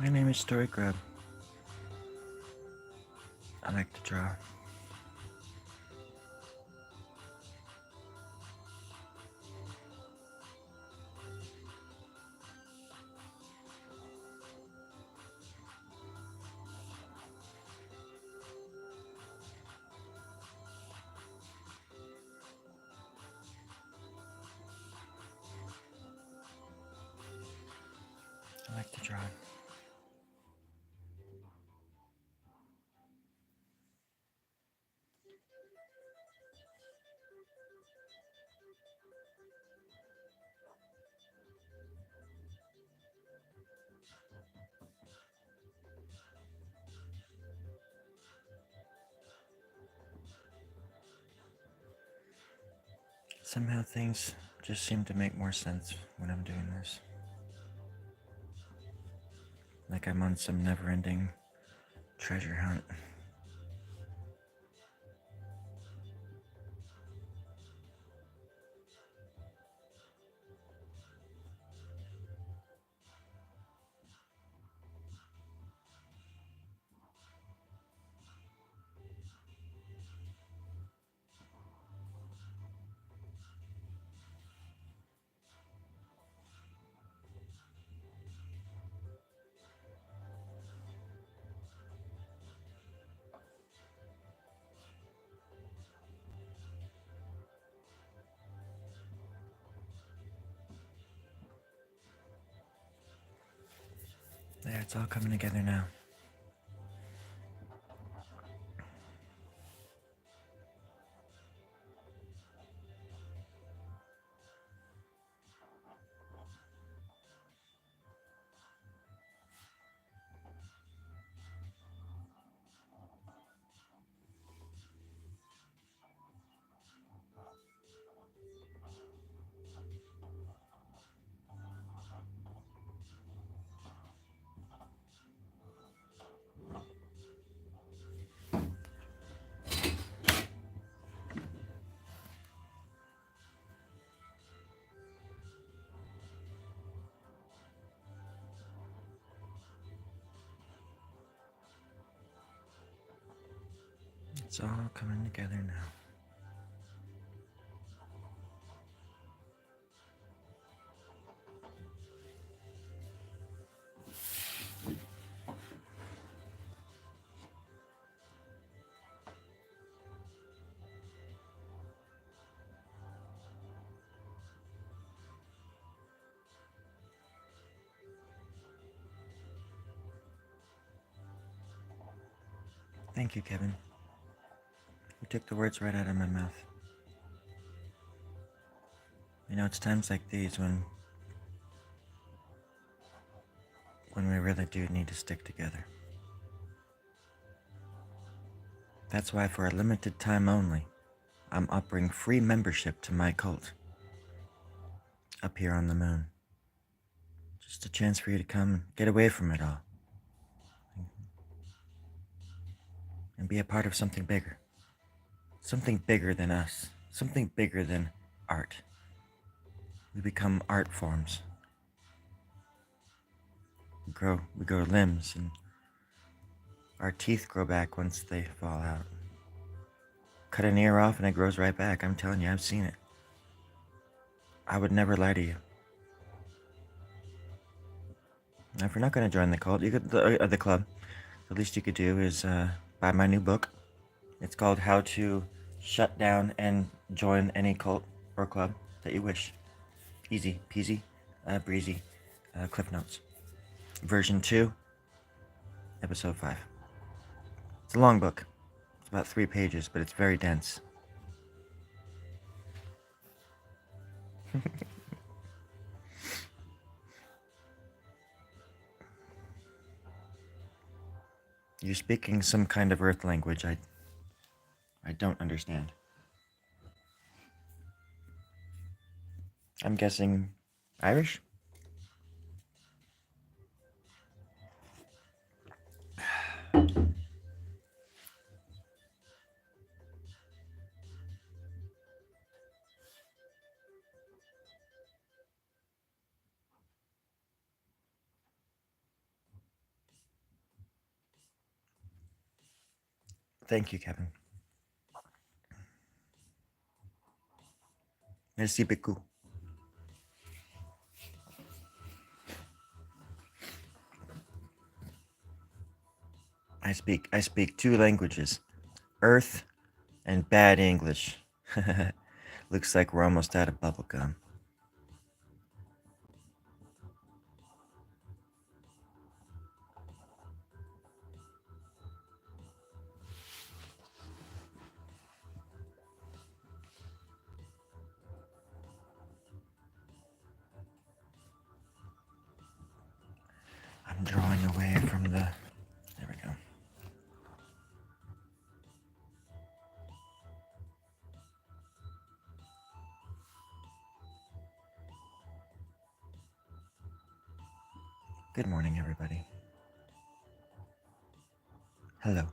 My name is Storie Grubb. I like to draw. I like to draw. Somehow things just seem to make more sense when I'm doing this. Like I'm on some never-ending treasure hunt. There, it's all coming together now. It's all coming together now. Thank you, Kevin. You took the words right out of my mouth. You know, it's times like these when we really do need to stick together. That's why for a limited time only, I'm offering free membership to my cult. Up here on the moon. Just a chance for you to come and get away from it all. And be a part of something bigger. Something bigger than us. Something bigger than art. We become art forms. We grow limbs, and our teeth grow back once they fall out. Cut an ear off and it grows right back. I'm telling you, I've seen it. I would never lie to you. Now, if you're not going to join the cult, the club, the least you could do is buy my new book. It's called How to Shut Down and Join Any Cult or Club that you wish. Easy peasy, breezy, Cliff Notes. Version 2, Episode 5. It's a long book. It's about 3 pages, but it's very dense. You're speaking some kind of earth language I don't understand. I'm guessing Irish? Thank you, Kevin. Merci beaucoup. I speak 2 languages, Earth and bad English. Looks like we're almost out of bubble gum. I'm drawing away from the... There we go. Good morning, everybody. Hello.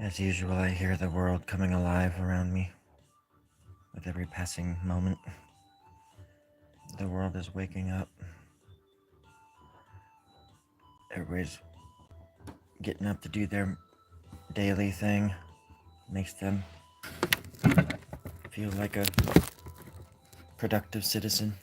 As usual, I hear the world coming alive around me. With every passing moment, the world is waking up. Everybody's getting up to do their daily thing. Makes them feel like a productive citizen.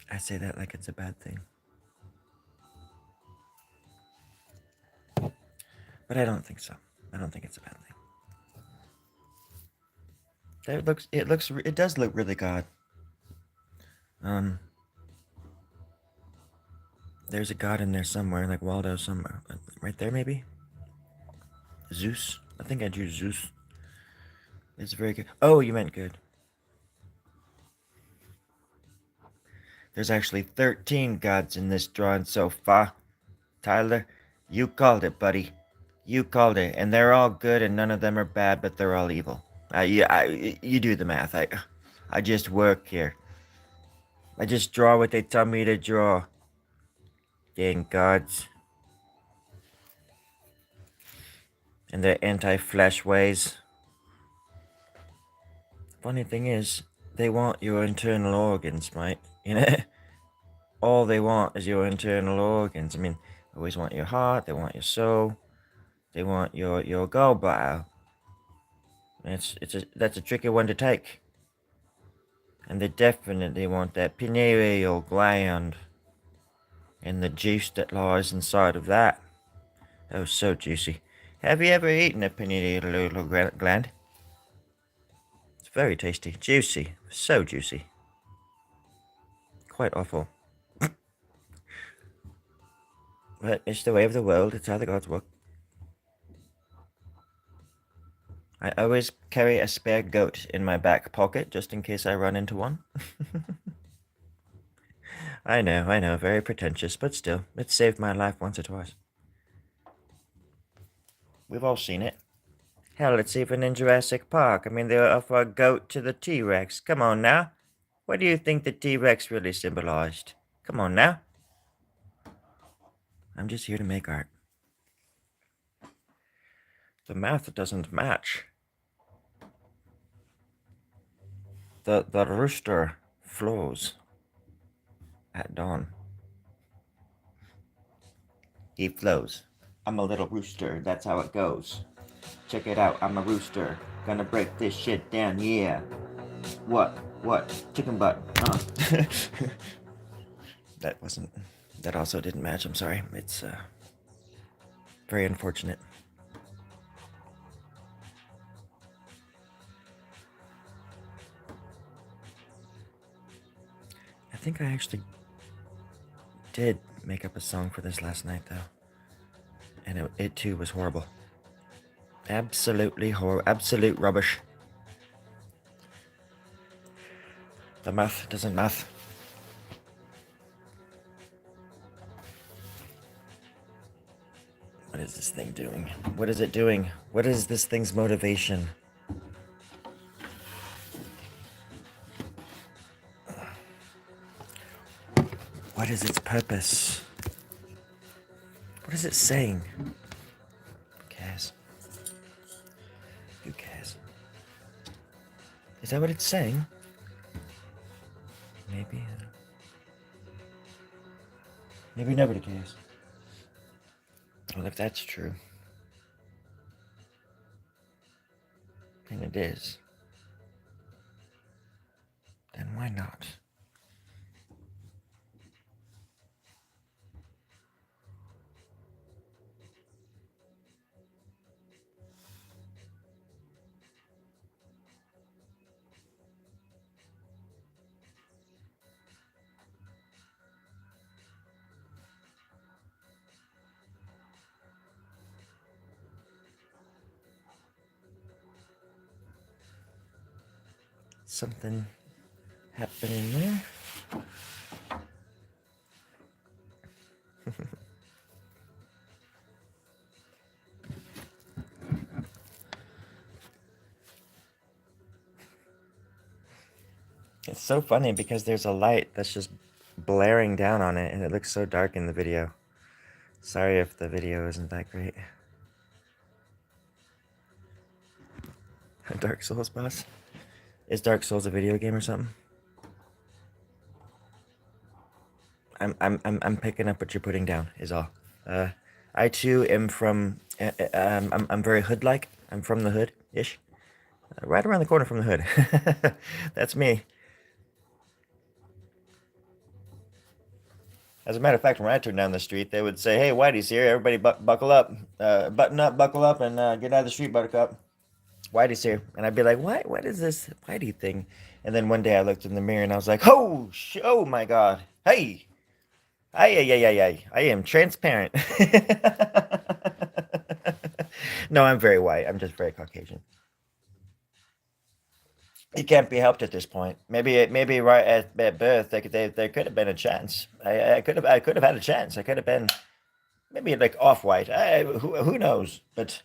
I say that like it's a bad thing. But I don't think so. I don't think it's a bad thing. It does look really god. There's a god in there somewhere, like Waldo somewhere. Right there, maybe? Zeus? I think I drew Zeus. It's very good. Oh, you meant good. There's actually 13 gods in this drawing so far. Tyler, you called it, buddy. You called it. And they're all good and none of them are bad, but they're all evil. You do the math. I just work here. I just draw what they tell me to draw. Dang gods. And their anti-flesh ways. Funny thing is, they want your internal organs, right? You know? All they want is your internal organs. I mean, they always want your heart, they want your soul, they want your gallbladder. That's a tricky one to take. And they definitely want that pineal gland and the juice that lies inside of that. Oh, so juicy. Have you ever eaten a pineal gland? It's very tasty, juicy, so juicy. Quite awful. But it's the way of the world, it's how the gods work. I always carry a spare goat in my back pocket, just in case I run into one. I know, very pretentious, but still, it saved my life once or twice. We've all seen it. Hell, it's even in Jurassic Park. I mean, they offer a goat to the T-Rex. Come on now. What do you think the T-Rex really symbolized? Come on now. I'm just here to make art. The math doesn't match. The rooster flows at dawn. He flows. I'm a little rooster, that's how it goes. Check it out, I'm a rooster. Gonna break this shit down, yeah. What? Chicken butt, huh? That also didn't match, I'm sorry. It's, very unfortunate. I think I actually did make up a song for this last night, though. And it too was horrible. Absolutely absolute rubbish. The math doesn't math. What is this thing doing? What is it doing? What is this thing's motivation? What is its purpose? What is it saying? Who cares? Who cares? Is that what it's saying? Maybe. Maybe nobody cares. Well, if that's true, and it is, then why not? Something happening there. It's so funny because there's a light that's just blaring down on it and it looks so dark in the video. Sorry if the video isn't that great. Dark Souls boss? Is Dark Souls a video game or something? I'm picking up what you're putting down, is all. I too am from, I'm very hood-like. I'm from the hood-ish. Right around the corner from the hood. That's me. As a matter of fact, when I turned down the street, they would say, "Hey, Whitey's here. Everybody buckle up. Button up, buckle up, and get out of the street, buttercup. Whitey's here." And I'd be like, what is this Whitey thing? And then one day I looked in the mirror and I was like, oh my God. Hey, I am transparent. No, I'm very white. I'm just very Caucasian. It can't be helped at this point. Maybe right at birth, there could have been a chance. I could have had a chance. I could have been maybe like off-white. Who knows? But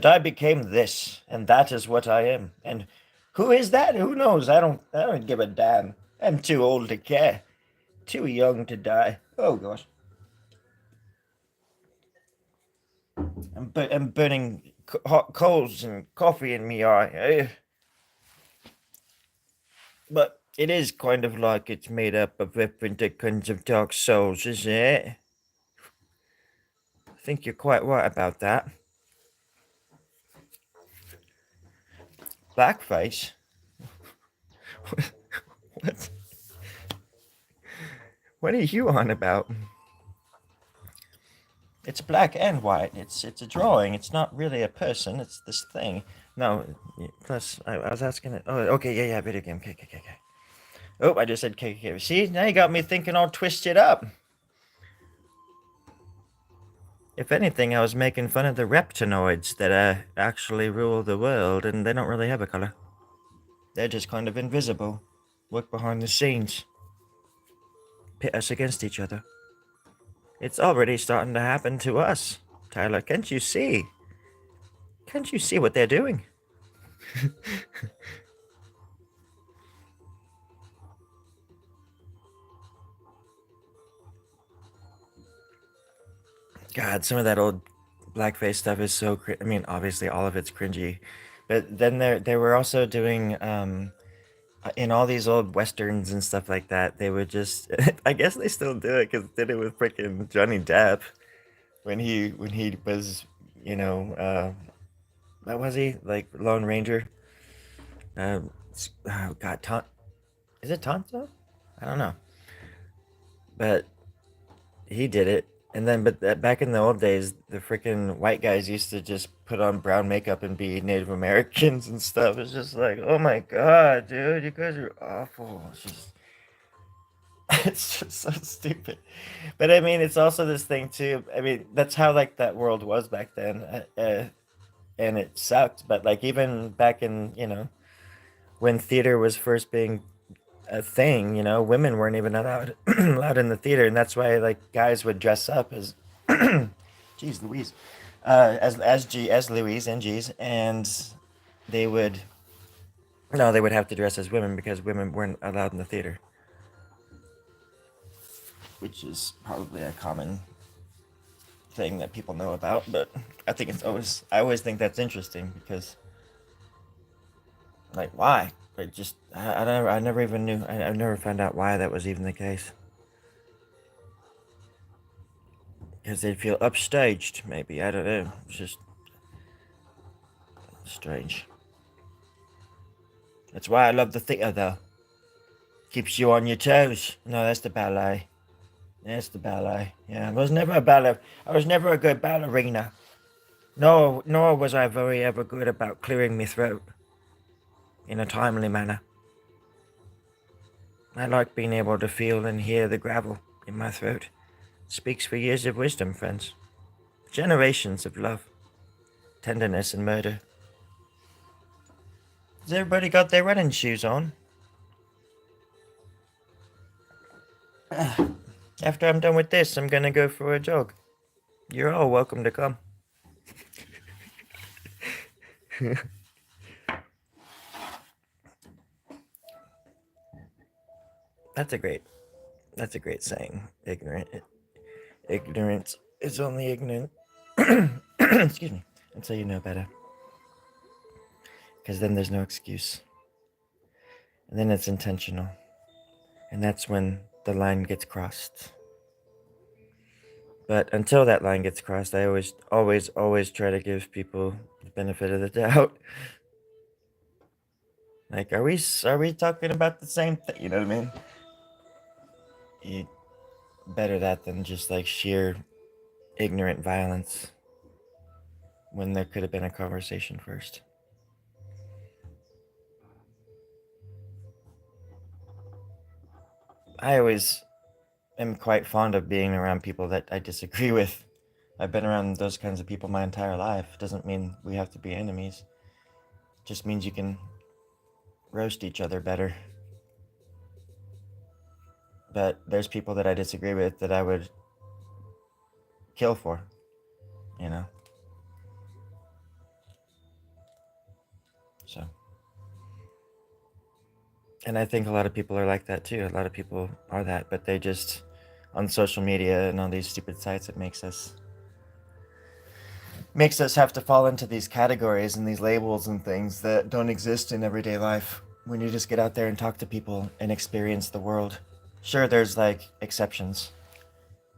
I became this, and that is what I am. And who is that? Who knows? I don't give a damn. I'm too old to care. Too young to die. Oh gosh. I'm burning hot coals and coffee in me eye. But it is kind of like it's made up of different kinds of dark souls, isn't it? I think you're quite right about that. Blackface? What? What are you on about? It's black and white. It's a drawing. It's not really a person. It's this thing. No. Plus, I was asking it. Oh, okay. Yeah. Video game. Okay. Oh, I just said KK. See, now you got me thinking all twisted up. If anything, I was making fun of the reptinoids that actually rule the world, and they don't really have a color. They're just kind of invisible. Work behind the scenes. Pit us against each other. It's already starting to happen to us. Tyler, can't you see? Can't you see what they're doing? God, some of that old blackface stuff is so I mean, obviously all of it's cringy. But then they were also doing in all these old westerns and stuff like that, they would just I guess they still do it because they did it with freaking Johnny Depp when he was, what was he, like Lone Ranger? Oh God, is it Tonto? I don't know, but he did it. And then, but back in the old days, the freaking white guys used to just put on brown makeup and be Native Americans and stuff. It's just like, oh my God, dude, you guys are awful. It's just so stupid. But I mean, it's also this thing too. I mean, that's how like that world was back then, and it sucked. But like even back in when theater was first being a thing, women weren't even allowed allowed in the theater, and that's why like guys would dress up as Geez Louise, as Louise and G's, and they would no, they would have to dress as women because women weren't allowed in the theater, which is probably a common thing that people know about. But I always think that's interesting because, like, why? I never even knew. I never found out why that was even the case. Because they'd feel upstaged, maybe. I don't know. It's just strange. That's why I love the theater, though. Keeps you on your toes. No, that's the ballet. That's the ballet. Yeah, I was never a good ballerina. Nor was I very ever good about clearing my throat in a timely manner. I like being able to feel and hear the gravel in my throat. It speaks for years of wisdom, friends. Generations of love, tenderness, and murder. Has everybody got their running shoes on? After I'm done with this, I'm gonna go for a jog. You're all welcome to come. That's a great saying. Ignorance is only ignorant. Excuse me. Until you know better. Because then there's no excuse. And then it's intentional. And that's when the line gets crossed. But until that line gets crossed, I always try to give people the benefit of the doubt. Like, are we talking about the same thing? You know what I mean? You better that than just like sheer ignorant violence when there could have been a conversation first. I always am quite fond of being around people that I disagree with. I've been around those kinds of people my entire life. Doesn't mean we have to be enemies. Just means you can roast each other better. But there's people that I disagree with that I would kill for, you know? So. And I think a lot of people are like that too. A lot of people are that, but they just, on social media and on these stupid sites, it makes us have to fall into these categories and these labels and things that don't exist in everyday life when you just get out there and talk to people and experience the world. Sure, there's like exceptions,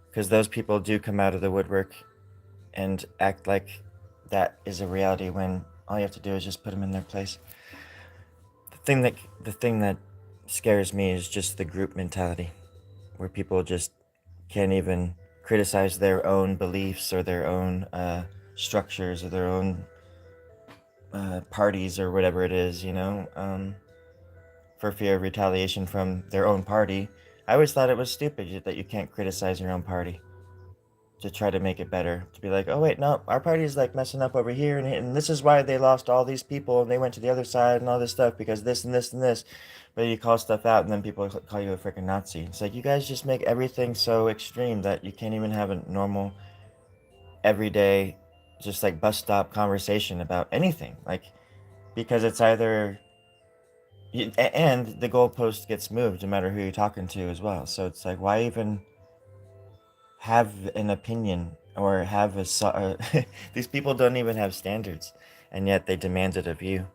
because those people do come out of the woodwork and act like that is a reality when all you have to do is just put them in their place. The thing that scares me is just the group mentality, where people just can't even criticize their own beliefs or their own structures or their own parties or whatever it is, for fear of retaliation from their own party. I always thought it was stupid that you can't criticize your own party to try to make it better. To be like, oh wait, no, our party's like messing up over here, and this is why they lost all these people and they went to the other side and all this stuff because this and this and this. But you call stuff out and then people call you a freaking Nazi. It's like you guys just make everything so extreme that you can't even have a normal, everyday, just like bus stop conversation about anything. Like, because it's either and the goalpost gets moved no matter who you're talking to as well. So it's like, why even have an opinion or have these people don't even have standards, and yet they demand it of you.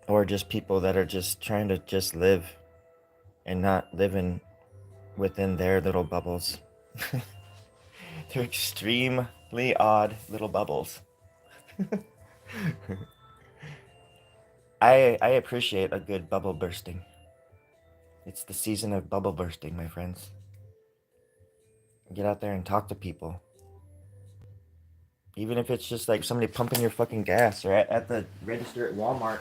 Or just people that are just trying to just live and not living within their little bubbles. They're extremely odd little bubbles. I appreciate a good bubble bursting. It's the season of bubble bursting, my friends. Get out there and talk to people. Even if it's just like somebody pumping your fucking gas or at the register at Walmart.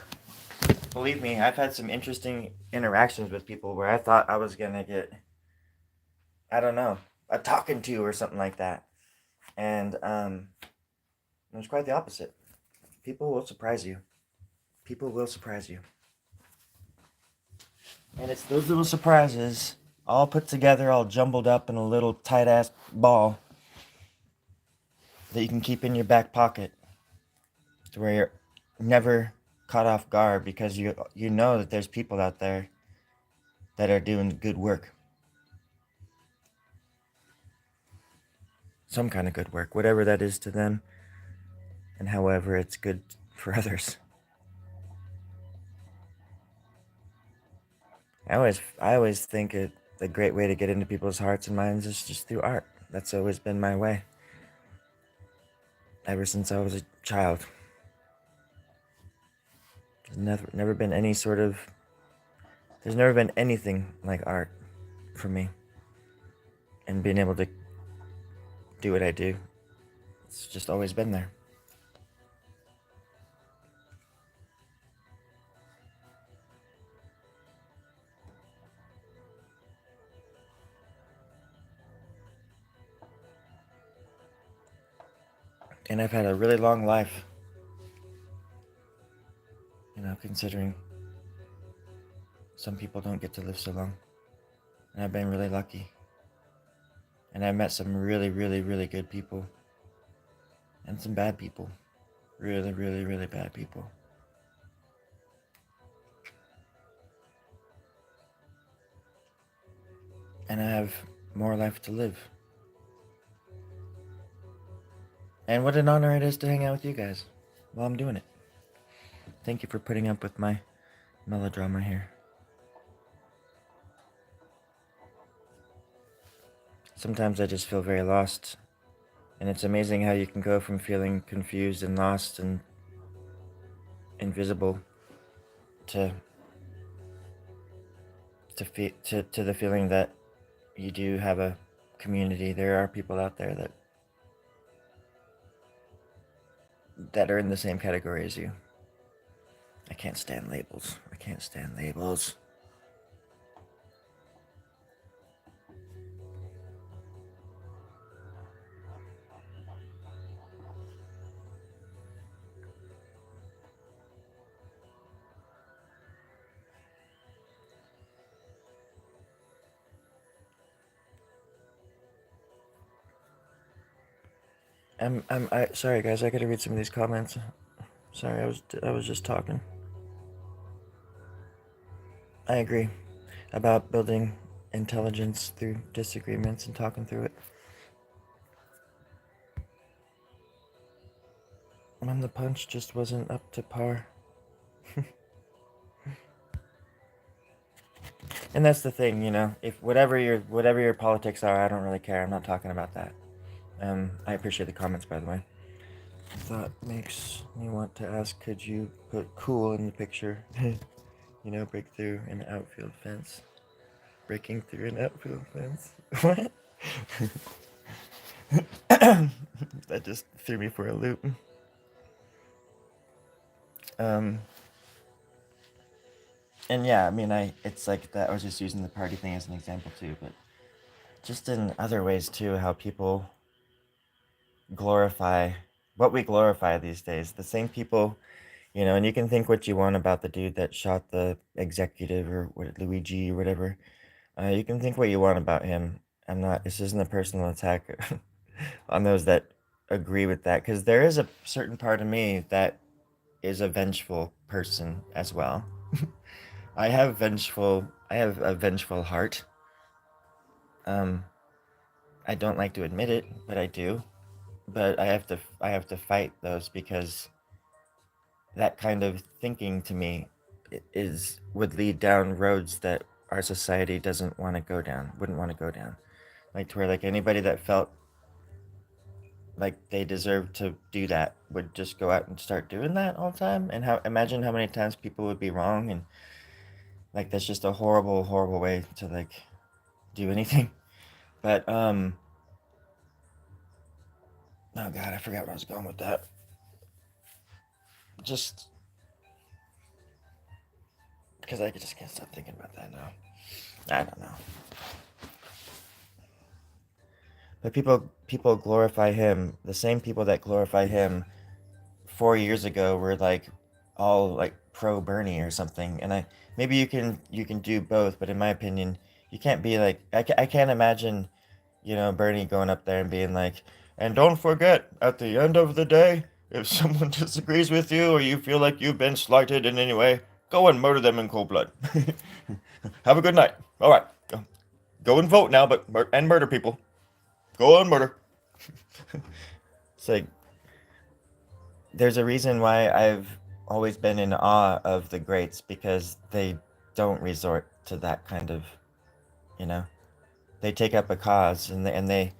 Believe me, I've had some interesting interactions with people where I thought I was gonna get, I don't know, a talking to or something like that. And it was quite the opposite. People will surprise you. People will surprise you. And it's those little surprises all put together, all jumbled up in a little tight ass ball that you can keep in your back pocket, to where you're never caught off guard, because you know that there's people out there that are doing good work, some kind of good work, whatever that is to them, and however it's good for others. I always think a great way to get into people's hearts and minds is just through art. That's always been my way ever since I was a child. Never been any sort of. There's never been anything like art for me, and being able to do what I do. It's just always been there. And I've had a really long life, considering some people don't get to live so long. And I've been really lucky. And I've met some really, really, really good people. And some bad people. Really, really, really bad people. And I have more life to live. And what an honor it is to hang out with you guys while I'm doing it. Thank you for putting up with my melodrama here. Sometimes I just feel very lost. And it's amazing how you can go from feeling confused and lost and invisible to the feeling that you do have a community. There are people out there that are in the same category as you. I can't stand labels. I can't stand labels. Sorry guys, I gotta read some of these comments. Sorry, I was just talking. I agree about building intelligence through disagreements and talking through it. When the punch just wasn't up to par. And that's the thing, if whatever your politics are, I don't really care. I'm not talking about that. I appreciate the comments, by the way. Thought makes me want to ask, could you put cool in the picture? Break through an outfield fence. Breaking through an outfield fence. What? That just threw me for a loop. And yeah, it's like that. I was just using the party thing as an example too, but just in other ways too, how people glorify what we glorify these days. The same people, and you can think what you want about the dude that shot the executive, or what, Luigi or whatever. You can think what you want about him. This isn't a personal attack on those that agree with that, because there is a certain part of me that is a vengeful person as well. I have a vengeful heart. I don't like to admit it, but I do. But I have to fight those, because that kind of thinking to me would lead down roads that our society wouldn't want to go down. Like, to where, like, anybody that felt like they deserved to do that would just go out and start doing that all the time. And imagine how many times people would be wrong, and like, that's just a horrible, horrible way to, like, do anything. But oh god, I forgot where I was going with that. Just because I just can't stop thinking about that now. I don't know. But people glorify him. The same people that glorify him 4 years ago were like all like pro Bernie or something. And maybe you can do both, but in my opinion, You can't be like, I can't imagine, Bernie going up there and being like, and don't forget, at the end of the day, if someone disagrees with you or you feel like you've been slighted in any way, go and murder them in cold blood. Have a good night. All right, go and vote now, but and murder people. Go and murder. It's like there's a reason why I've always been in awe of the greats because they don't resort to that kind of, you know, they take up a cause and they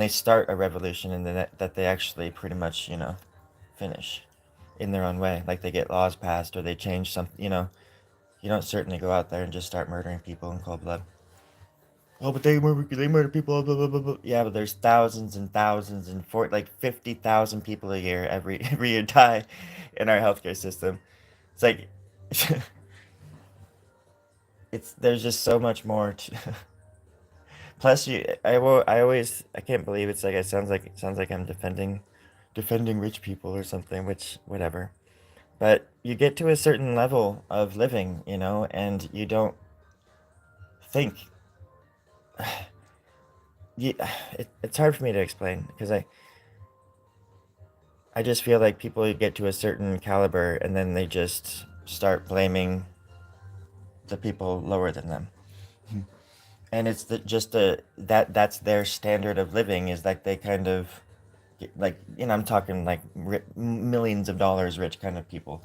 start a revolution and then that they actually pretty much, finish in their own way. Like they get laws passed or they change some. You don't certainly go out there and just start murdering people in cold blood. Oh, but they murder people. Blah, blah, blah, blah. Yeah, but there's thousands and thousands and like 50,000 people a year every year die in our healthcare system. It's like it's there's just so much more. Plus, I can't believe it's like it sounds like I'm defending rich people or something, which whatever. But you get to a certain level of living, and you don't think. It's hard for me to explain because I just feel like people get to a certain caliber and then they just start blaming the people lower than them. And it's that's their standard of living is like they kind of like I'm talking like millions of dollars rich kind of people.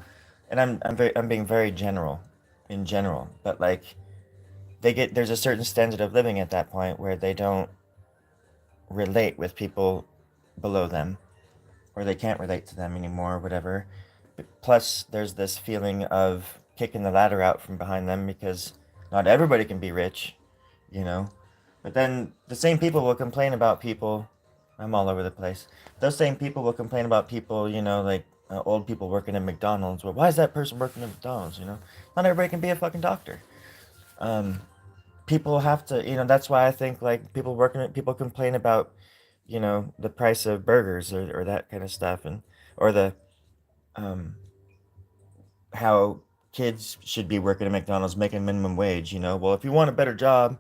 And I'm being very general in general, but like there's a certain standard of living at that point where they don't relate with people below them or they can't relate to them anymore or whatever. Plus, there's this feeling of kicking the ladder out from behind them because not everybody can be rich, you know. But then the same people will complain about people. I'm all over the place. Those same people will complain about people, like old people working at McDonald's. Well, why is that person working at McDonald's? Not everybody can be a fucking doctor. Um, People have to, that's why I think like people complain about, the price of burgers or that kind of stuff and or the um how kids should be working at McDonald's making minimum wage, Well, if you want a better job,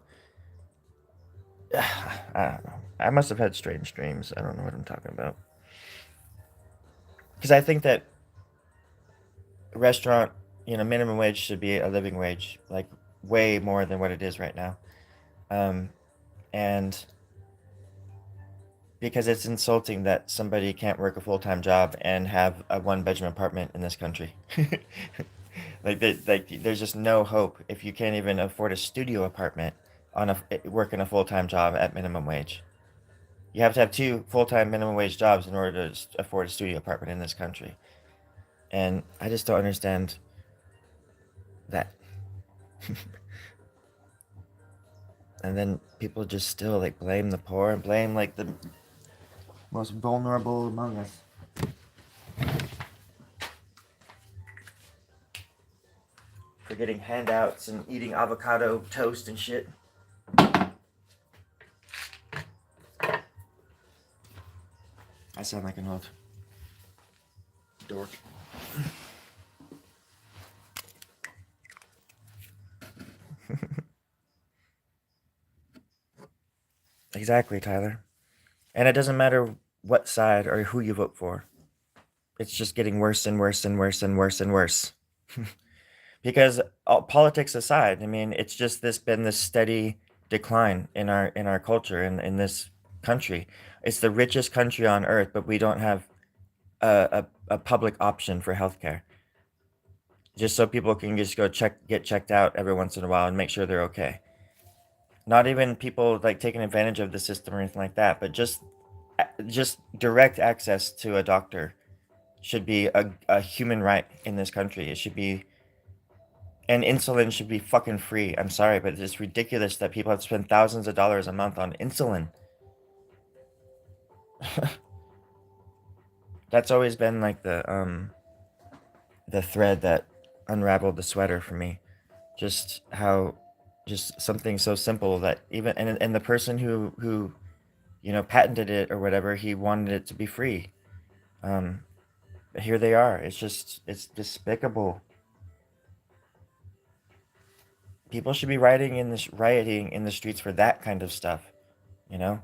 I don't know. I must have had strange dreams. I don't know what I'm talking about. Because I think that restaurant, minimum wage should be a living wage, like way more than what it is right now. Um, and because it's insulting that somebody can't work a full-time job and have a one-bedroom apartment in this country. There's just no hope if you can't even afford a studio apartment on working a full-time job at minimum wage. You have to have two full-time minimum wage jobs in order to afford a studio apartment in this country. And I just don't understand that. And then people just still like blame the poor and blame like the most vulnerable among us. For getting handouts and eating avocado toast and shit. I sound like an old dork. Exactly, Tyler. And it doesn't matter what side or who you vote for. It's just getting worse and worse and worse and worse and worse. Because politics aside, I mean, it's just been this steady decline in our culture in this country. It's the richest country on earth, but we don't have a public option for healthcare. Just so people can just get checked out every once in a while and make sure they're okay. Not even people like taking advantage of the system or anything like that, but just direct access to a doctor should be a human right in this country. It should be, and insulin should be fucking free. I'm sorry, but it's ridiculous that people have to spend thousands of dollars a month on insulin. That's always been like the thread that unraveled the sweater for me. Just how just something so simple that even and the person who patented it or whatever, he wanted it to be free. Um, Here they are. It's despicable. People should be rioting in the streets for that kind of stuff, you know,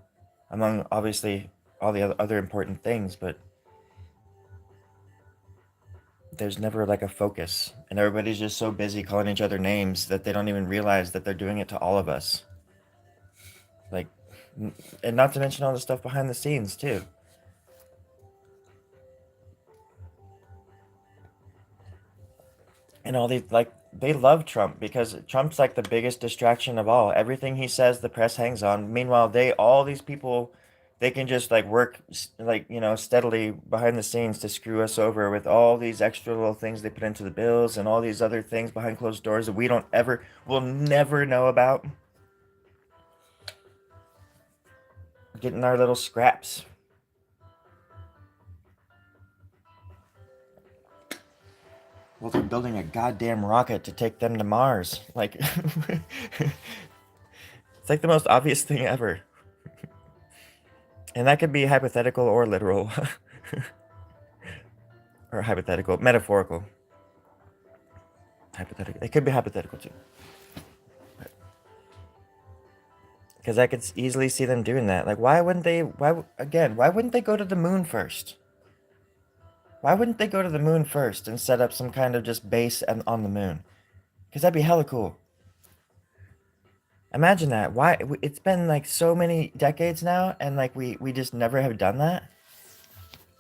among obviously all the other important things, but there's never like a focus, and everybody's just so busy calling each other names that they don't even realize that they're doing it to all of us. Like, and not to mention all the stuff behind the scenes too. And all these, like, they love Trump because Trump's like the biggest distraction of all. Everything he says, the press hangs on. Meanwhile, all these people, they can just like work, like, steadily behind the scenes to screw us over with all these extra little things they put into the bills and all these other things behind closed doors that we'll never know about. Getting our little scraps. Well, they're building a goddamn rocket to take them to Mars. Like, it's like the most obvious thing ever. And that could be hypothetical or literal. Or hypothetical, metaphorical. Hypothetical. It could be hypothetical too. Because I could easily see them doing that. Like, why wouldn't they go to the moon first? Why wouldn't they go to the moon first and set up some kind of just base on the moon? Because that'd be hella cool. Imagine that. Why? It's been like so many decades now, and like we just never have done that.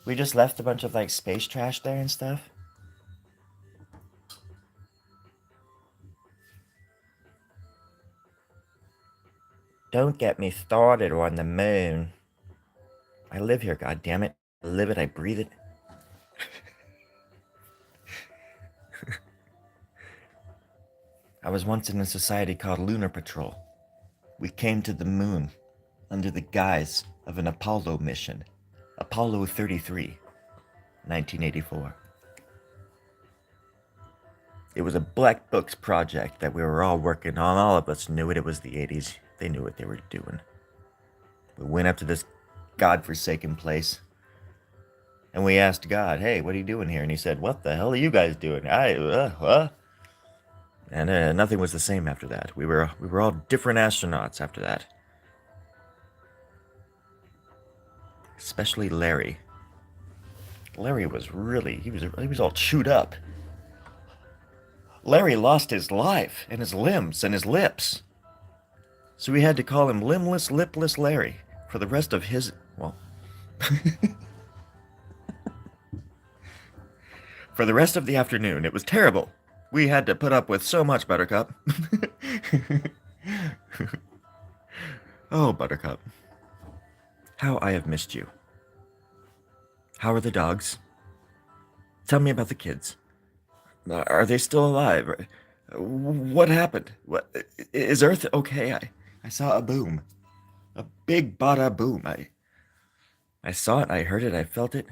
We just left a bunch of like space trash there and stuff. Don't get me started on the moon. I live here, goddammit. I live it, I breathe it. I was once in a society called Lunar Patrol. We came to the moon under the guise of an Apollo mission. Apollo 33, 1984. It was a black books project that we were all working on. All of us knew it. It was the 80s. They knew what they were doing. We went up to this godforsaken place, and we asked God, "Hey, what are you doing here?" And he said, "What the hell are you guys doing?" And nothing was the same after that. We were all different astronauts after that. Especially Larry. Larry was he was all chewed up. Larry lost his life and his limbs and his lips. So we had to call him Limbless, Lipless Larry for the rest of his, well, for the rest of the afternoon. It was terrible. We had to put up with so much, Buttercup. Oh, Buttercup. How I have missed you. How are the dogs? Tell me about the kids. Are they still alive? What happened? What is Earth okay? I saw a boom. A big bada boom. I saw it, I heard it, I felt it.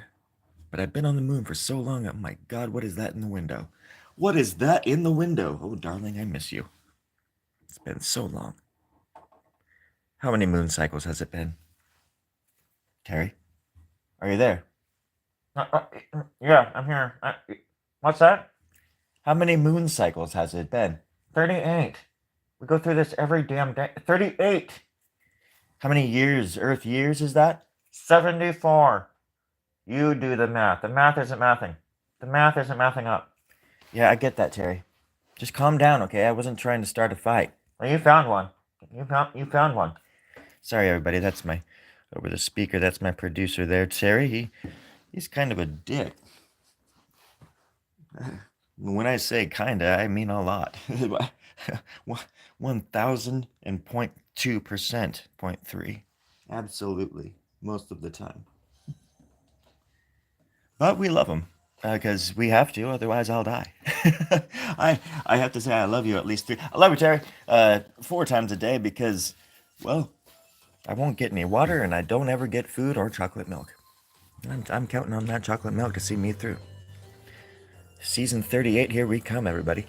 But I've been on the moon for so long. Oh my God, what is that in the window? What is that in the window? Oh, darling, I miss you. It's been so long. How many moon cycles has it been? Terry? Are you there? Yeah, I'm here. What's that? How many moon cycles has it been? 38. We go through this every damn day. 38. How many years, Earth years is that? 74. You do the math. The math isn't mathing. The math isn't mathing up. Yeah, I get that, Terry. Just calm down, okay? I wasn't trying to start a fight. Well, you found one. You found one. Sorry, everybody. That's my over the speaker. That's my producer there, Terry. He's kind of a dick. When I say kinda, I mean a lot. 1,000.2%, 0.3. Absolutely, most of the time. But we love him because we have to, otherwise I'll die. I have to say I love you at least 3. I love you, Terry. 4 times a day because, well, I won't get any water and I don't ever get food or chocolate milk. I'm counting on that chocolate milk to see me through. Season 38, here we come, everybody.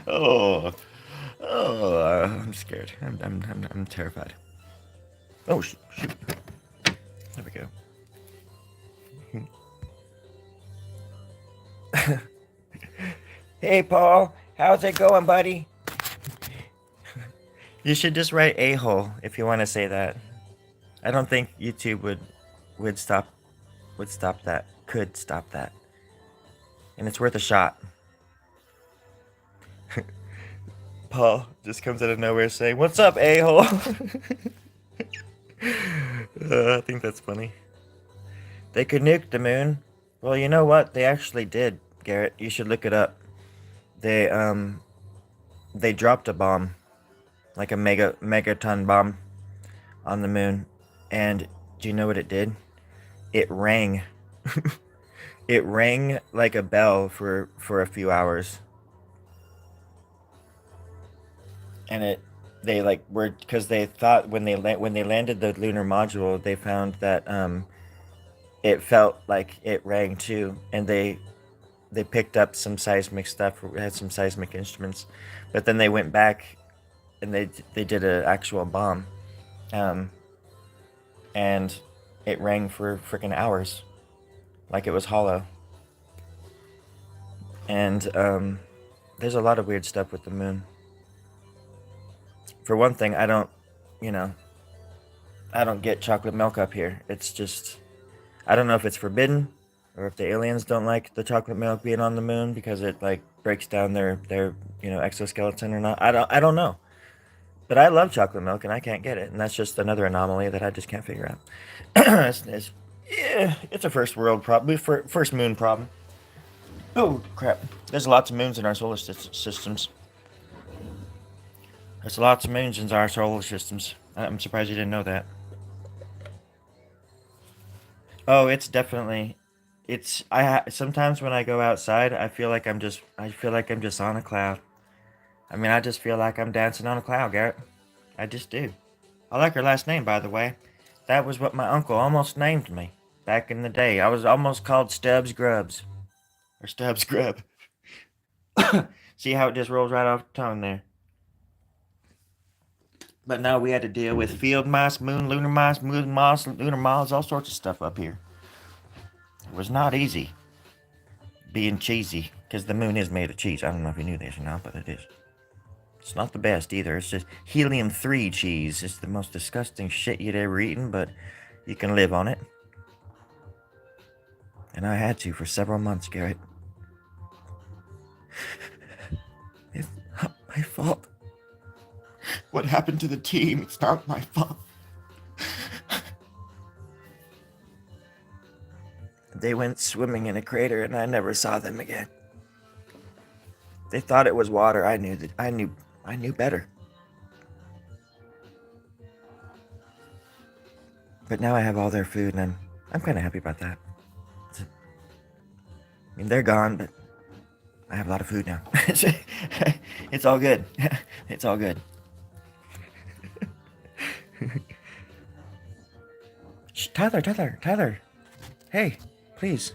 Oh, I'm scared. I'm terrified. Oh, shoot. There we go. Hey, Paul. How's it going, buddy? You should just write a-hole if you want to say that. I don't think YouTube would stop that. Could stop that. And it's worth a shot. Paul just comes out of nowhere saying, "What's up, a-hole?" I think that's funny. They could nuke the moon. Well, you know what? They actually did, Garrett. You should look it up. They dropped a bomb, like a megaton bomb, on the moon, and do you know what it did? It rang. It rang like a bell for a few hours, and they like were because they thought when they landed the lunar module, they found that it felt like it rang too, and they picked up some seismic stuff, had some seismic instruments, but then they went back and they did an actual bomb, and it rang for freaking hours, like it was hollow. And there's a lot of weird stuff with the moon. For one thing, I don't get chocolate milk up here. It's just, I don't know if it's forbidden or if the aliens don't like the chocolate milk being on the moon because it like breaks down their exoskeleton or not. I don't know. But I love chocolate milk and I can't get it, and that's just another anomaly that I just can't figure out. It's a first world problem, first moon problem. Oh crap! There's lots of moons in our solar systems. There's lots of moons in our solar systems. I'm surprised you didn't know that. Oh, it's definitely. Sometimes when I go outside, I feel like I'm just on a cloud. I mean, I just feel like I'm dancing on a cloud, Garrett. I just do. I like her last name, by the way. That was what my uncle almost named me back in the day. I was almost called Stubbs Grubbs. Or Stubbs Grubb. See how it just rolls right off the tongue there. But no, we had to deal with field mice, lunar mice, lunar moths, all sorts of stuff up here. It was not easy being cheesy, because the moon is made of cheese. I don't know if you knew this or not, but it is. It's not the best either. It's just helium-3 cheese. It's the most disgusting shit you'd ever eaten, but you can live on it. And I had to for several months, Garrett. It's not my fault. What happened to the team? It's not my fault. They went swimming in a crater and I never saw them again. They thought it was water. I knew better. But now I have all their food and I'm kind of happy about that. I mean, they're gone, but I have a lot of food now. It's all good. It's all good. Shh, Tyler. Hey, please.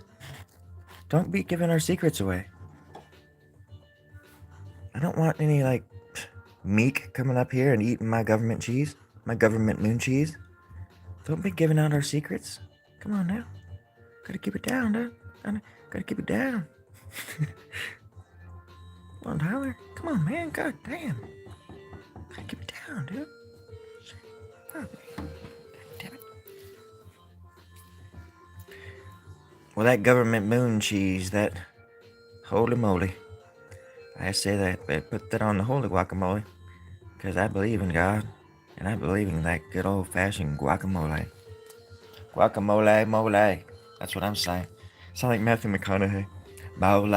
Don't be giving our secrets away. I don't want any, like, meek coming up here and eating my government cheese. My government moon cheese. Don't be giving out our secrets. Come on now. Gotta keep it down, dude. Gotta keep it down. Come on, Tyler. Come on, man. God damn. Gotta keep it down, dude. Oh, damn it. Well, that government moon cheese, that holy moly. I say that, but put that on the holy guacamole. Because I believe in God. And I believe in that good old-fashioned guacamole. Guacamole, mole. That's what I'm saying. Sound like Matthew McConaughey. Mole.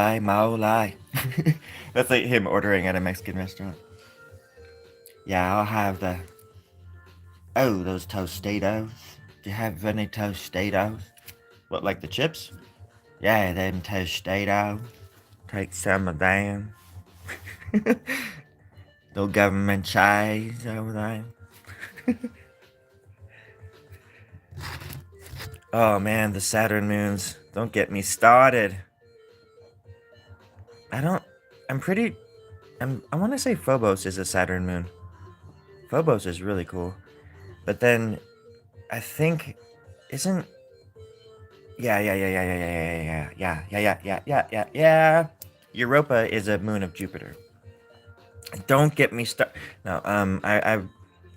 That's like him ordering at a Mexican restaurant. Yeah, I'll have those Tostitos. Do you have any Tostitos? What, like the chips? Yeah, them Tostitos. Take some of them. No government cheese over there. Oh man, the Saturn moons. Don't get me started. I want to say Phobos is a Saturn moon. Phobos is really cool. But then, I think, isn't... Yeah. Europa is a moon of Jupiter. Don't get me started. No, I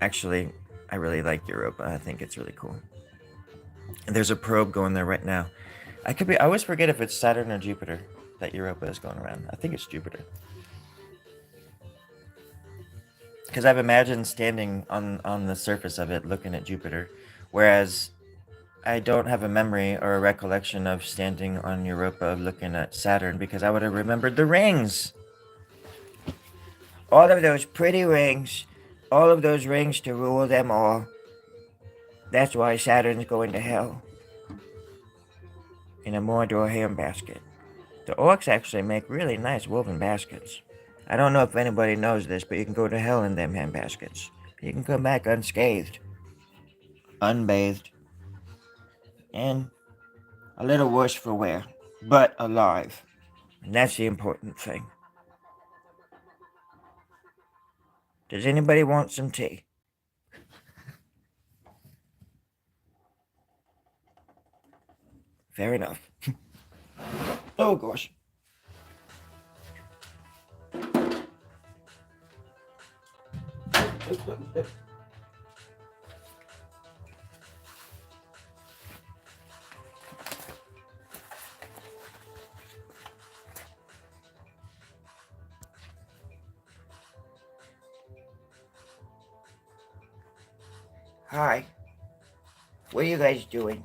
actually, I really like Europa. I think it's really cool. And there's a probe going there right now. I always forget if it's Saturn or Jupiter that Europa is going around. I think it's Jupiter. Because I've imagined standing on the surface of it looking at Jupiter, whereas I don't have a memory or a recollection of standing on Europa looking at Saturn because I would have remembered the rings. All of those pretty rings. All of those rings to rule them all. That's why Saturn's going to hell. In a Mordor handbasket. The orcs actually make really nice woven baskets. I don't know if anybody knows this, but you can go to hell in them handbaskets. You can come back unscathed, unbathed, and a little worse for wear, but alive. And that's the important thing. Does anybody want some tea? Fair enough. Oh gosh. Hi. What are you guys doing?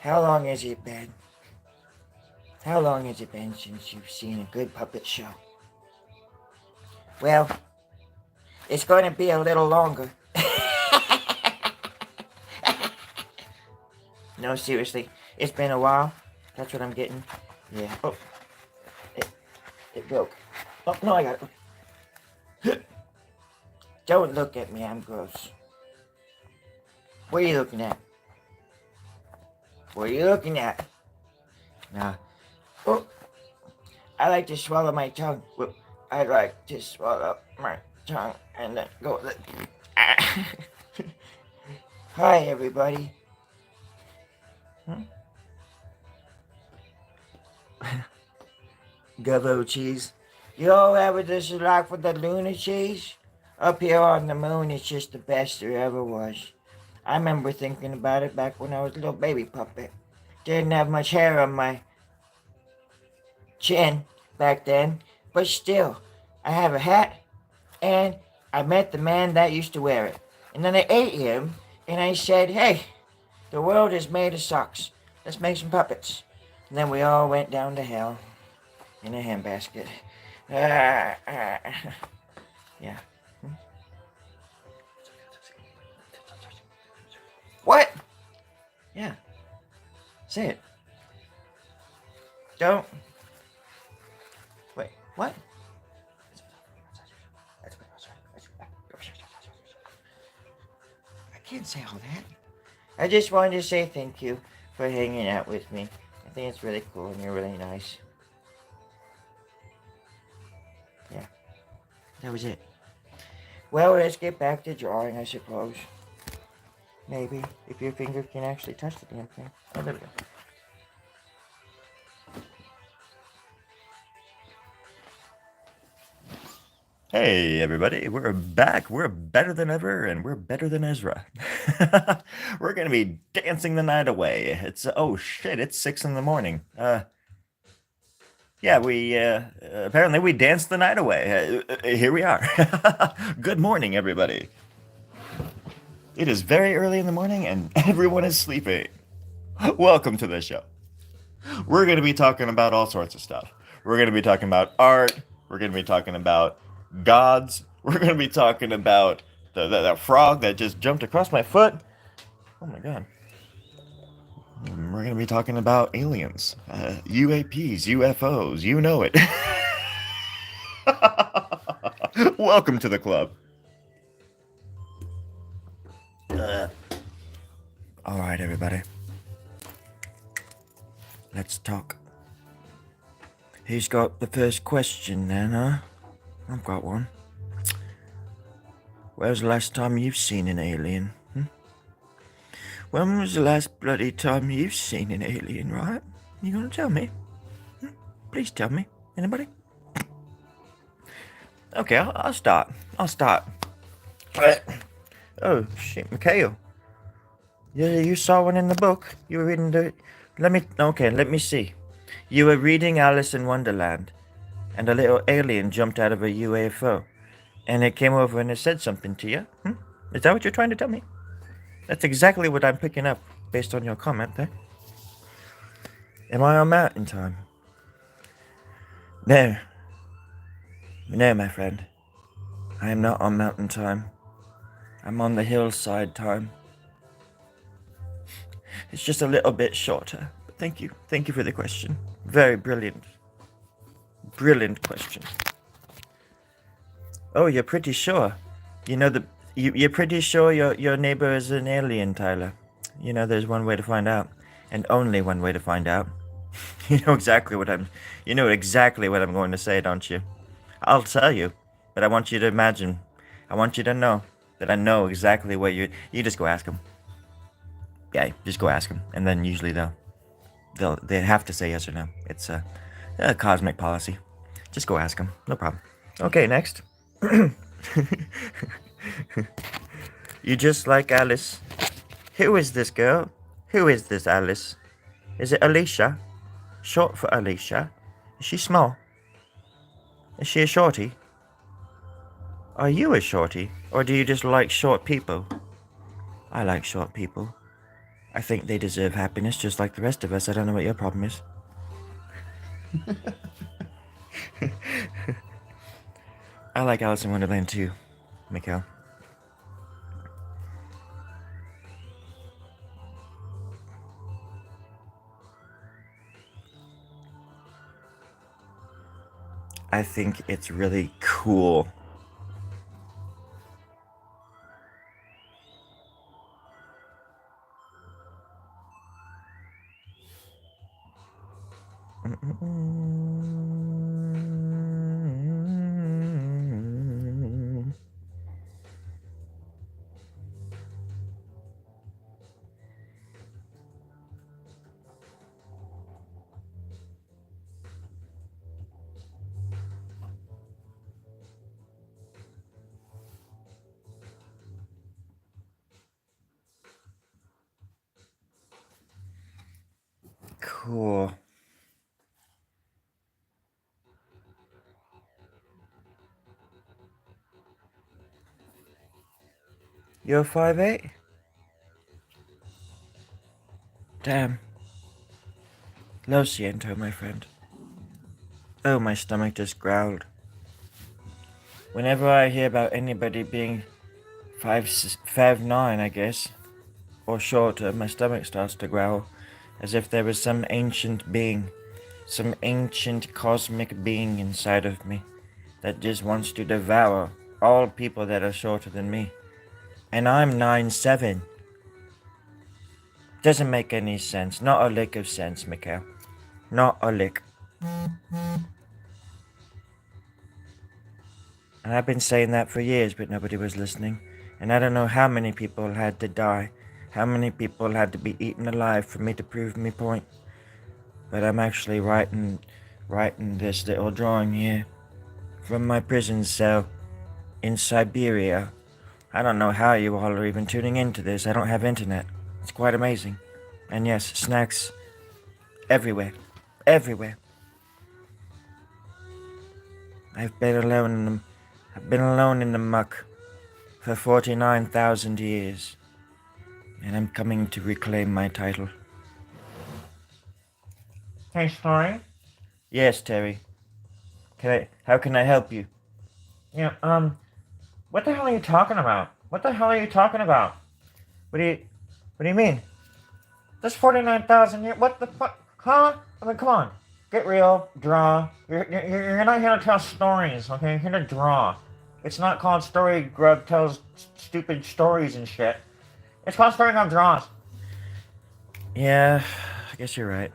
How long has it been? How long has it been since you've seen a good puppet show? Well, it's going to be a little longer. No, seriously. It's been a while. That's what I'm getting. Yeah. Oh. It broke. Oh, no, I got it. Don't look at me. I'm gross. What are you looking at? What are you looking at? Nah. Oh. I like to swallow my tongue. I like to swallow my tongue and then go. Hi, everybody. Gumbo cheese. You all ever just like with the Luna cheese? Up here on the moon, it's just the best there ever was. I remember thinking about it back when I was a little baby puppet. Didn't have much hair on my chin back then, but still, I have a hat, and I met the man that used to wear it. And then I ate him, and I said, hey, the world is made of socks. Let's make some puppets. And then we all went down to hell in a handbasket. Yeah. What? Yeah. Say it. Don't. Wait, what? I can't say all that. I just wanted to say thank you for hanging out with me. I think it's really cool and you're really nice. Yeah. That was it. Well, let's get back to drawing, I suppose. Maybe, if your finger can actually touch the damn thing. Oh, there we go. Hey, everybody, we're back. We're better than ever, and we're better than Ezra. We're gonna be dancing the night away. It's, oh shit, it's 6 in the morning. Yeah, apparently we danced the night away. Here we are. Good morning, everybody. It is very early in the morning, and everyone is sleeping. Welcome to the show. We're going to be talking about all sorts of stuff. We're going to be talking about art. We're going to be talking about gods. We're going to be talking about the frog that just jumped across my foot. Oh my god. We're going to be talking about aliens, UAPs, UFOs, you know it. Welcome to the club. All right, everybody. Let's talk. Who's got the first question then, huh? I've got one. When's the last time you've seen an alien? When was the last bloody time you've seen an alien, right? You gonna tell me? Please tell me. Anybody? Okay, I'll start. Oh, shit, Mikhail. You saw one in the book? You were reading the... let me see. You were reading Alice in Wonderland, and a little alien jumped out of a UFO, and it came over and it said something to you? Is that what you're trying to tell me? That's exactly what I'm picking up, based on your comment there. Am I on mountain time? No. No, my friend. I am not on mountain time. I'm on the hillside time. It's just a little bit shorter. But thank you. Thank you for the question. Very brilliant. Brilliant question. Oh, you're pretty sure. You're pretty sure your neighbor is an alien, Tyler. You know, there's one way to find out. And only one way to find out. You know exactly what I'm going to say, don't you? I'll tell you, but I want you to imagine. I want you to know that I know exactly what you just go ask them. Yeah, just go ask them, and then usually they have to say yes or no. It's a cosmic policy. Just go ask them, no problem. Okay, next. You just like Alice. Who is this girl? Who is this Alice? Is it Alicia? Short for Alicia. Is she small? Is she a shorty? Are you a shorty? Or do you just like short people? I like short people. I think they deserve happiness just like the rest of us. I don't know what your problem is. I like Alice in Wonderland too, Mikhail. I think it's really cool. Cool. You're 5'8"? Damn. Lo siento, my friend. Oh, my stomach just growled. Whenever I hear about anybody being 5'9", I guess, or shorter, my stomach starts to growl, as if there was some ancient being, some ancient cosmic being inside of me that just wants to devour all people that are shorter than me. And I'm 9'7". Doesn't make any sense. Not a lick of sense, Mikhail. Not a lick. And I've been saying that for years, but nobody was listening. And I don't know how many people had to die, how many people had to be eaten alive for me to prove my point. But I'm actually writing this little drawing here from my prison cell in Siberia. I don't know how you all are even tuning into this. I don't have internet. It's quite amazing. And yes, snacks everywhere. Everywhere. I've been alone in the muck for 49,000 years. And I'm coming to reclaim my title. Hey, Storie? Yes, Terry. How can I help you? Yeah, what the hell are you talking about? What the hell are you talking about? What do you mean? That's 49,000 years. What the fuck? Huh? I mean, come on. Get real. Draw. You're not here to tell stories, okay? You're here to draw. It's not called Storie Grubb Tells Stupid Stories and shit. It's called Storie Grubb Draws. Yeah, I guess you're right.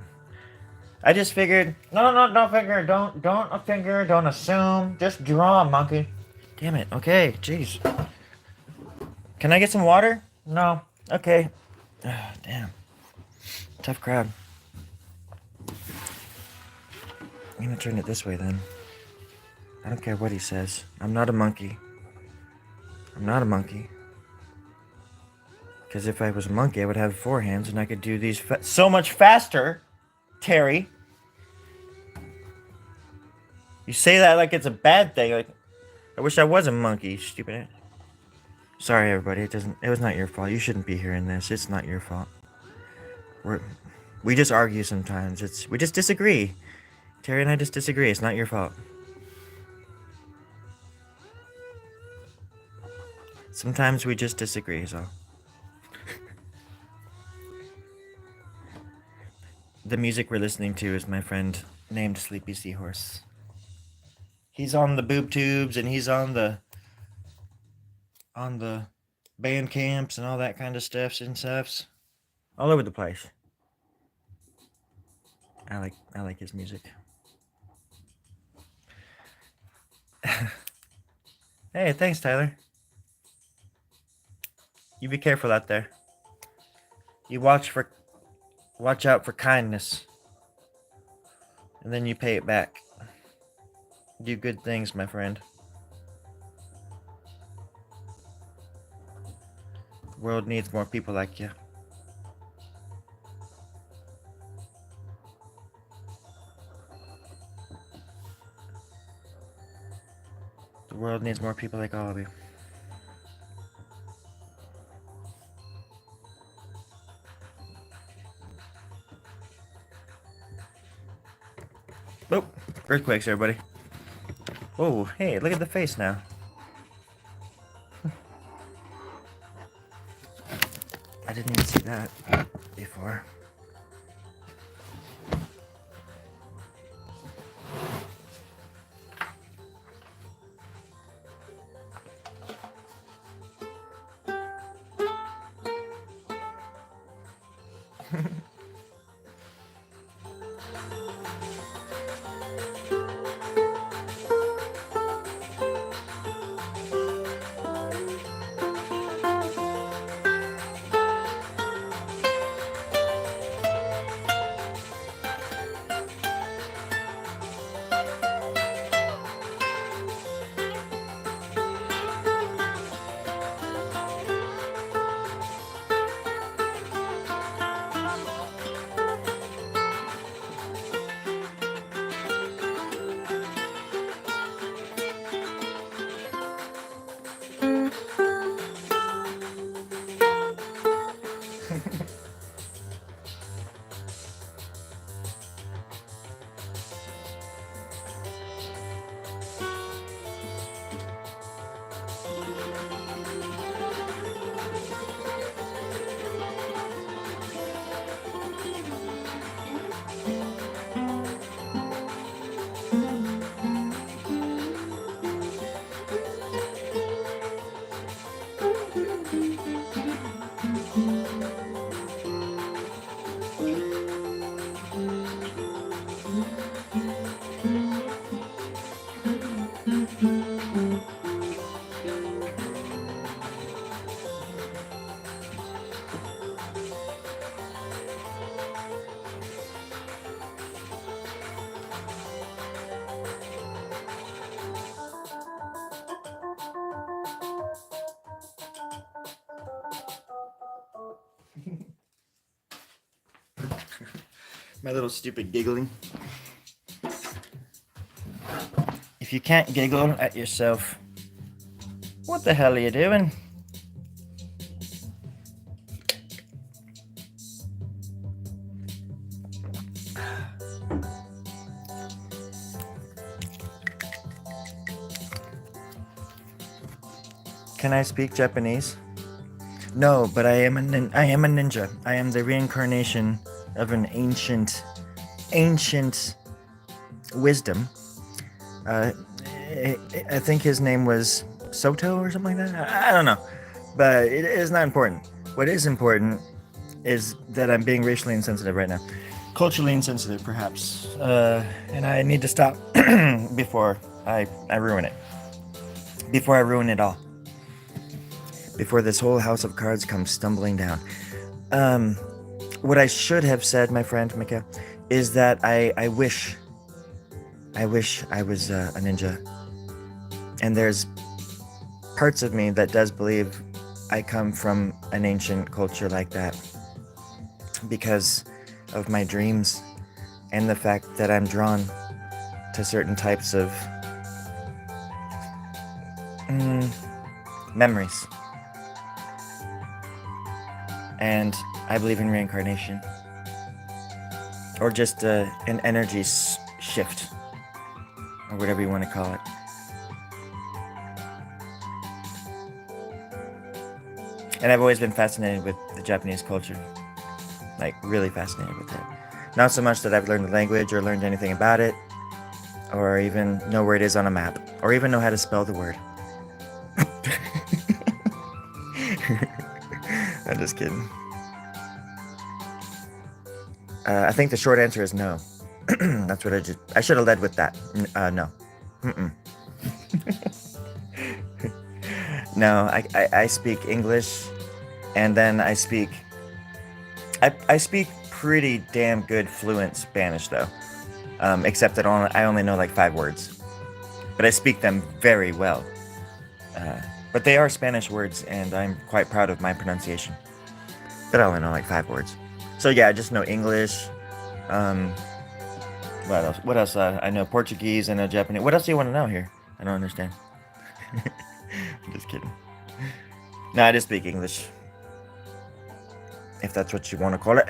I just figured... No, don't figure. Don't figure. Don't assume. Just draw, monkey. Damn it. Okay, jeez. Can I get some water? No. Okay. Damn. Tough crowd. I'm gonna turn it this way then. I don't care what he says. I'm not a monkey. I'm not a monkey. Because if I was a monkey, I would have 4 hands and I could do these so much faster, Terry. You say that like it's a bad thing. Like, I wish I was a monkey, stupid. Sorry, everybody. It was not your fault. You shouldn't be hearing this. It's not your fault. We just argue sometimes. We just disagree. Terry and I just disagree. It's not your fault. Sometimes we just disagree, so. The music we're listening to is my friend named Sleepy Seahorse. He's on the boob tubes and he's on the band camps and all that kind of stuffs and stuffs. All over the place. I like his music. Hey, thanks, Tyler. You be careful out there. You watch out for kindness. And then you pay it back. Do good things, my friend. The world needs more people like you. The world needs more people like all of you. Oh, earthquakes, everybody. Oh, hey, look at the face now. I didn't even see that before. My little stupid giggling. If you can't giggle at yourself, what the hell are you doing? Can I speak Japanese? No, but I am a ninja. I am the reincarnation of an ancient wisdom. I think his name was Soto or something like that. I don't know, but it is not important. What is important is that I'm being racially insensitive right now, culturally insensitive, perhaps, and I need to stop before I ruin it. Before I ruin it all. Before this whole house of cards comes stumbling down. What I should have said, my friend Mika, is that I wish I wish I was a ninja. And there's parts of me that does believe I come from an ancient culture like that because of my dreams and the fact that I'm drawn to certain types of mm, memories. And I believe in reincarnation or just an energy shift or whatever you want to call it. And I've always been fascinated with the Japanese culture, like really fascinated with it. Not so much that I've learned the language or learned anything about it, or even know where it is on a map, or even know how to spell the word. I'm just kidding. I think the short answer is no. That's what I should have led with that. No. Mm-mm. No, I speak English, and then I speak pretty damn good fluent Spanish though, except that I only know like 5 words, but I speak them very well. But they are Spanish words, and I'm quite proud of my pronunciation. But I only know like 5 words. So yeah, I just know English. Um, what else? What else? I know Portuguese. I know Japanese. What else do you want to know here? I don't understand. I'm just kidding. No, I just speak English, if that's what you want to call it.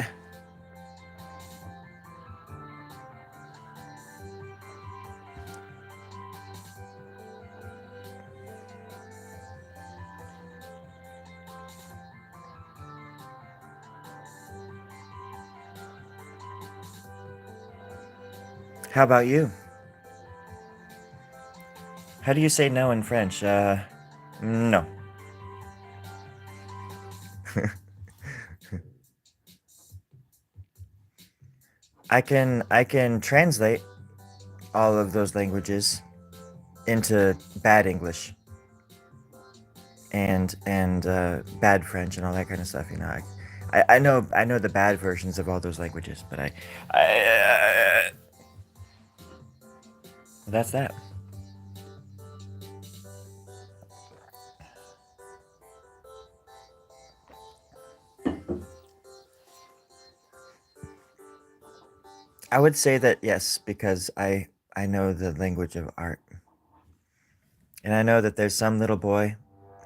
How about you? How do you say no in French? No. I can translate all of those languages into bad English and bad French and all that kind of stuff. You know, I know the bad versions of all those languages, but that's that. I would say that yes, because I know the language of art. And I know that there's some little boy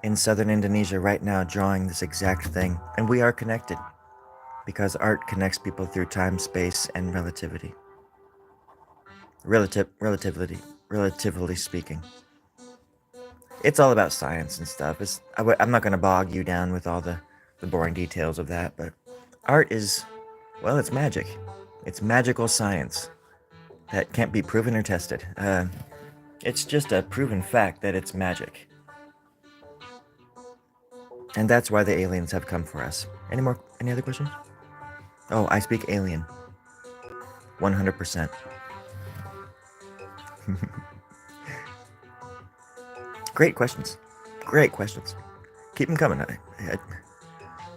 in southern Indonesia right now drawing this exact thing, and we are connected because art connects people through time, space, and relativity. Relatively speaking. It's all about science and stuff. I'm not going to bog you down with all the boring details of that, but art is, well, it's magic. It's magical science that can't be proven or tested. It's just a proven fact that it's magic. And that's why the aliens have come for us. Any other questions? Oh, I speak alien. 100%. Great questions. Great questions. Keep them coming.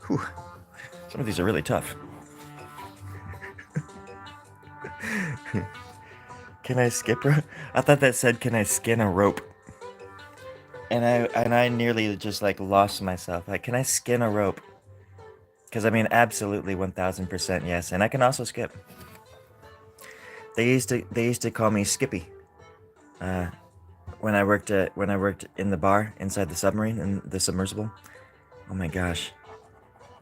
Whew, some of these are really tough. Can I skip rope? I thought that said, can I skin a rope? And I nearly just like lost myself. Like, can I skin a rope? Because I mean, absolutely 1000% yes. And I can also skip. They used to call me Skippy. When I worked in the bar inside the submarine in the submersible. Oh my gosh.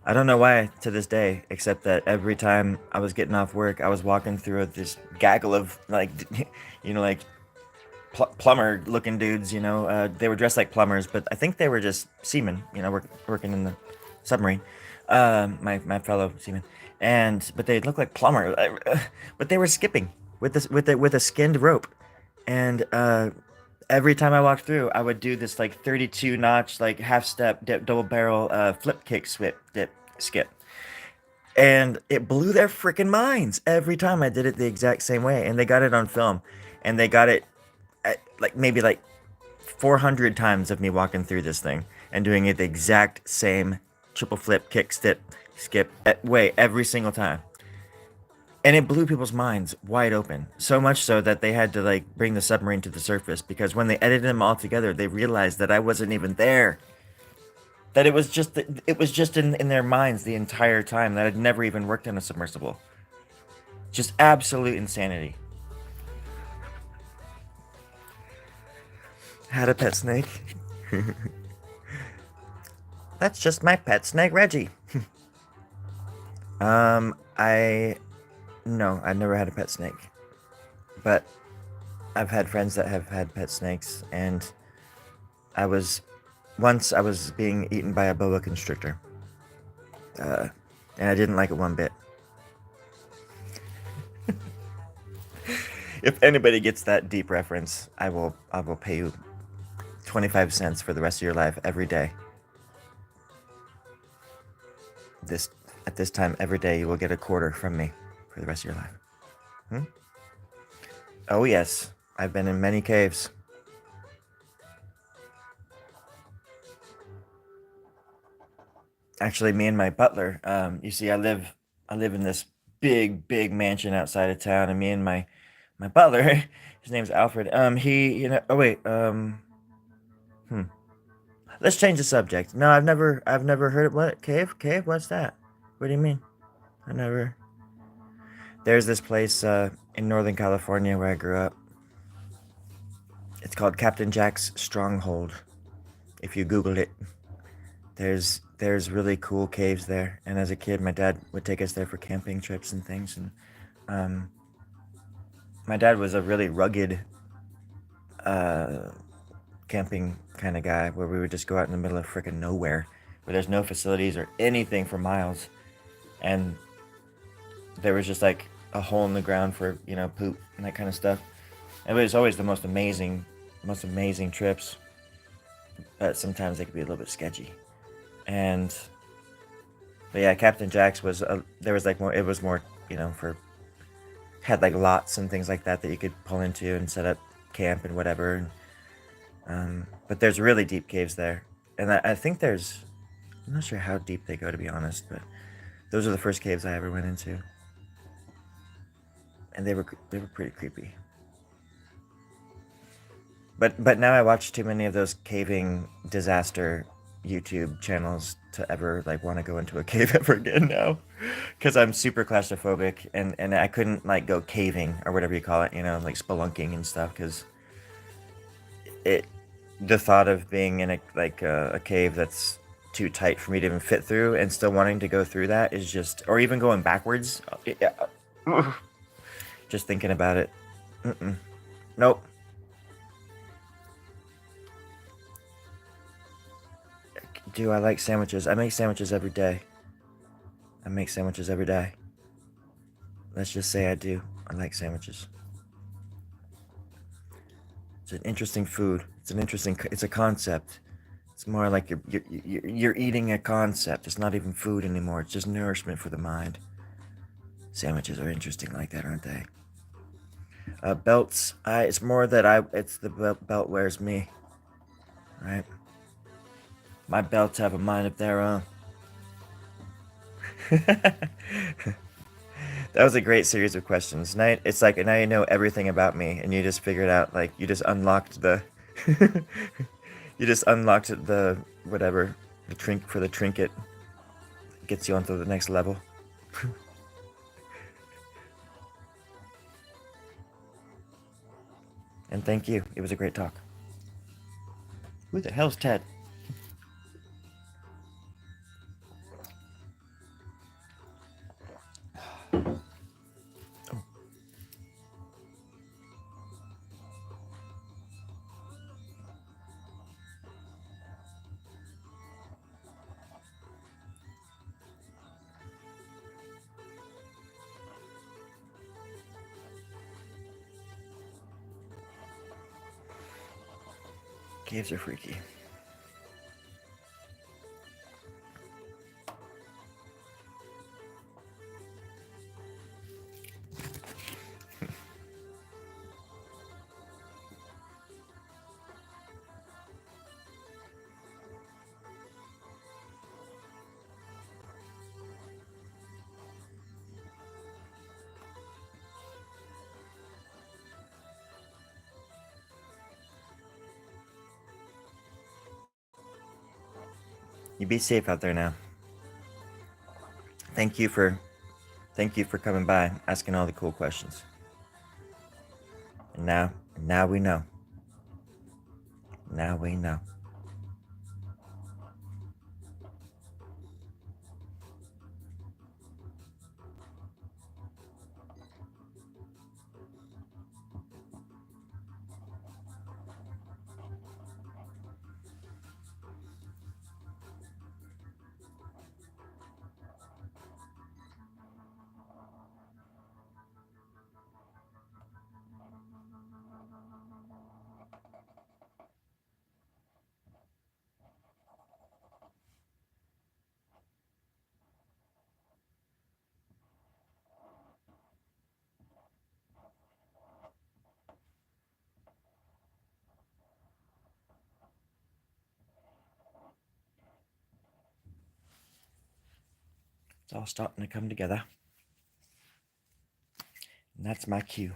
I don't know why to this day, except that every time I was getting off work, I was walking through this gaggle of like, like plumber-looking dudes. They were dressed like plumbers, but I think they were just seamen. Working in the submarine. My fellow seamen, but they looked like plumber. But they were skipping with a skinned rope, and every time I walked through, I would do this like 32 notch, like half step dip, double barrel flip kick skip. And it blew their freaking minds every time I did it the exact same way. And they got it on film. And they got it maybe 400 times of me walking through this thing and doing it the exact same triple flip kick skip way every single time. And it blew people's minds wide open. So much so that they had to like bring the submarine to the surface because when they edited them all together, they realized that I wasn't even there. That it was just in their minds the entire time that I'd never even worked in a submersible. Just absolute insanity. Had a pet snake. That's just my pet snake, Reggie. I no, I've never had a pet snake, but I've had friends that have had pet snakes, and I was I was being eaten by a boa constrictor, uh, and I didn't like it one bit. If anybody gets that deep reference, I will pay you 25 cents for the rest of your life every day. This at this time every day you will get a quarter from me for the rest of your life. Hmm? Oh yes, I've been in many caves. Actually, me and my butler. You see, I live in this big mansion outside of town, and me and my butler, his name's Alfred. Oh wait. Hmm. Let's change the subject. No, I've never heard of what cave. What's that? What do you mean? I never. There's this place in Northern California where I grew up. It's called Captain Jack's Stronghold. If you Google it, there's really cool caves there. And as a kid, my dad would take us there for camping trips and things. And um, my dad was a really rugged uh, camping kind of guy, where we would just go out in the middle of frickin' nowhere, where there's no facilities or anything for miles, and there was just like a hole in the ground for poop and that kind of stuff. And it was always the most amazing trips, but sometimes they could be a little bit sketchy. And but yeah, Captain Jack's was there was like more. It was more for had like lots and things like that that you could pull into and set up camp and whatever. But there's really deep caves there, and I think there's. I'm not sure how deep they go, to be honest, but those are the first caves I ever went into, and they were pretty creepy. But now I watch too many of those caving disaster YouTube channels to ever like want to go into a cave ever again now, because I'm super claustrophobic, and I couldn't like go caving or whatever you call it, like spelunking and stuff, because it the thought of being in a cave that's too tight for me to even fit through and still wanting to go through that is just, or even going backwards, just thinking about it. Mm-mm. Nope. Do I like sandwiches? I make sandwiches every day. I make sandwiches every day. Let's just say I do. I like sandwiches. It's an interesting food. It's a concept. It's more like you're eating a concept. It's not even food anymore. It's just nourishment for the mind. Sandwiches are interesting like that, aren't they? Belts. It's more that it's the belt wears me, right? My belts have a mind of their own. That was a great series of questions. Now it's like now you know everything about me, and you just figured out like you just unlocked the, you just unlocked the whatever the trinket gets you onto the next level. And thank you. It was a great talk. Who the hell's Ted? Caves are freaky. You be safe out there now. Thank you for coming by, asking all the cool questions. And now we know. Now we know. It's all starting to come together. And that's my cue.